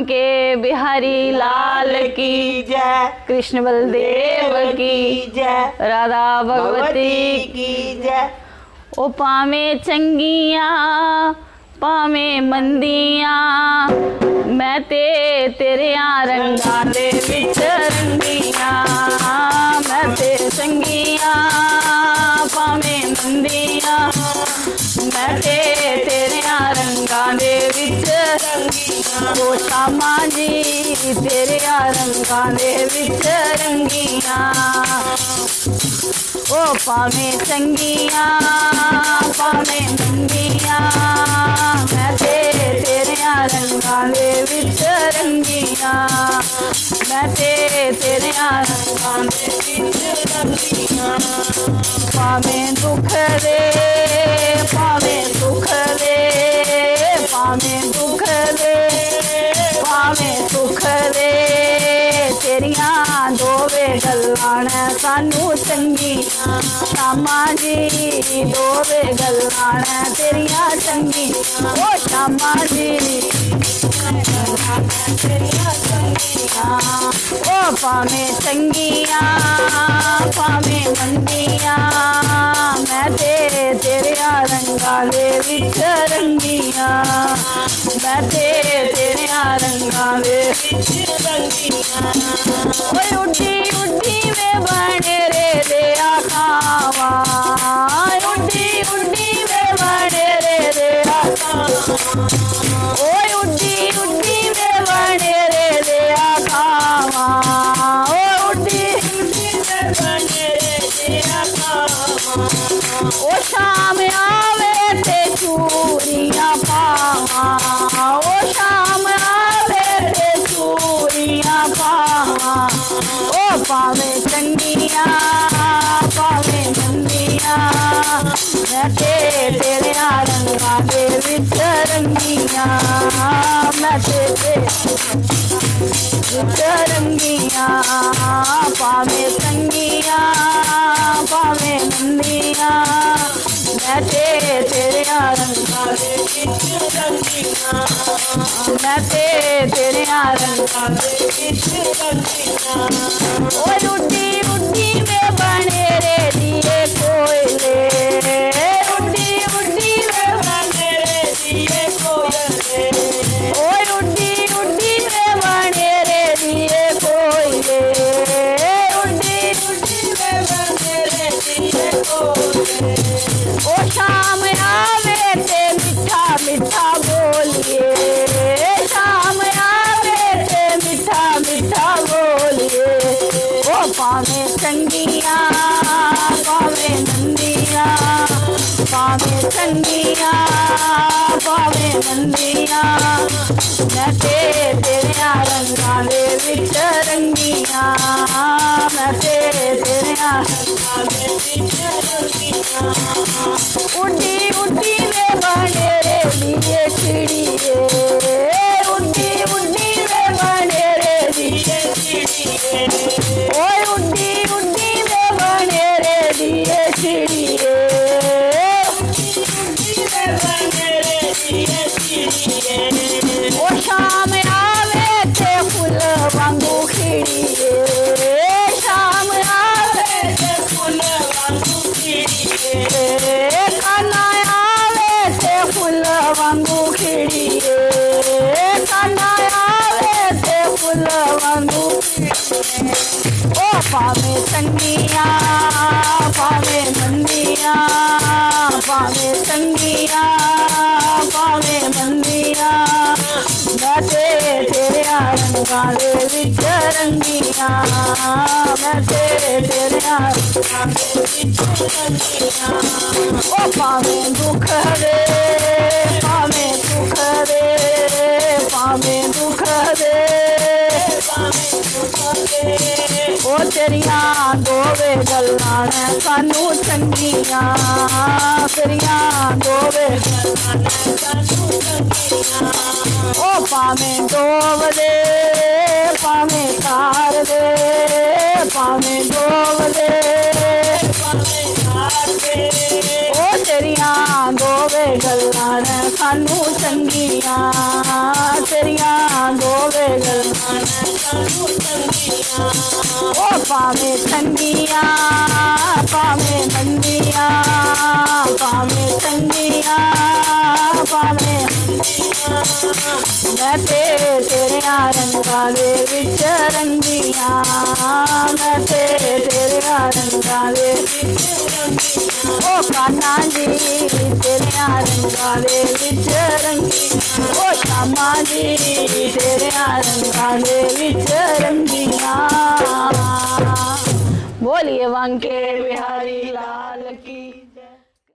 के बिहारी लाल की जय, कृष्ण बलदेव की जय, राधा भगवती की जय। ओ पावे चंगिया पावे मंदिया मैं तेरिया रंगा दे विच रंगिया मैं ते चंगिया पावे मंदिया मैं तेरिया रंगा दे विच रंगिया ओ शामा जी तेरिया रंगा दे विच रंगिया ओ पावे चंगिया पावे मंदिया मैं तेरिया रंगा दे विच रंगिया मैं तेरिया रंगा दे विच रंगिया पावे दुख दे पावे सुख दे पावे दुख दे पावे सुख दे तेरिया दोवे गल्लां ने सानू चंगियां शामा जी दोवे गल्लां ने तेरिया चंगियां ओ शामा जी तेरिया चंगियां ओ पावे चंगियां पावे मंदियां मैं तेरिया रंगा दे विच रंगियां मैं तेरिया रंगा दे विच रंगियां ओए उड्डी उड्डी वे बने रे दे आखावा उड्डी उड्डी वे बने रे दे आखावा ओए उड्डी उड्डी वे बने रे दे आखावा ओ उड्डी उड्डी वे बने रे दे आखावा ओ शाम आवे ते चूड़ियां पावा ओ शाम आवे ते चूड़ियां पावा ओ पावे चंगिया पावे मंदिया मैं तेरिया रंगा दे विच रंगिया मैं विच रंगिया पावे चंगिया पावे मंदिया मैं तेरिया रंगा दे विच रंगिया मैं तेरिया रंगा दे विच रंगिया ओ उड्डी उड्डी में बने रे दिए कोयले उड्डी उड्डी में बने रे दिए कोयले ओ उड्डी उड्डी में बने रे दिए कोयले उड्डी उड्डी में बने रे दिए कोयले ओ शाम आवे ते मीठा मीठा बोलिए शाम आवे ते मीठा मीठा बोलिए ओ पावे चंगिया पावे मंदिया पावे चंगिया पावे मंदिया मैं तेरिया रंगा दे विच रंगिया मैं तेरिया रंगा दे विच रंगिया उड्डी उड्डी वे बने रे दिए चिड़िए उड्डी उड्डी वे बने रे दिए चिड़िए ओए उड्डी उड्डी वे बने रे दिए चिड़िए ओ शाम आवे ते फुल वांगू खिड़िए शाम आवे ते फुल वांगू खिड़िए काना आवे ते फुल वांगू खिड़िए काना आवे ते फुल वांगू ओ पावे चंगिया पावे मंदिया पावे चंगिया पावे मंदिया मैं तेरिया रंगा दे विच रंगिया मैं तेरिया रंगा दे विच रंगिया ओ पावे दुख दे पावे सुख दे पावे दुख दे पावे दुख दे ओ तेरिया दोवे गल्लां ने सानू चंगिया तेरिया दोवे गल्लां ने सानू चंगिया ओ पावे डोब दे पावे तार दे पावे डोब दे पावे तार दे ओ तेरिया दोवे गल्लां ने सानू चंगियां तेरियां दोवे गल्लां ने सानू चंगियां ओ भावें चंगियां भावें मंदियां भावें चंगियां भावें मंदियां मैं तेरियां रंगां दे विच रंगियां मैं तेरियां रंगां दे विच रंगियां ओ कान्हा जी तेरियां रंगां दे विच रंगियां ओ श्यामा जी तेरियां रंगां दे विच रंगियां बोलिए बांके बिहारी लाल।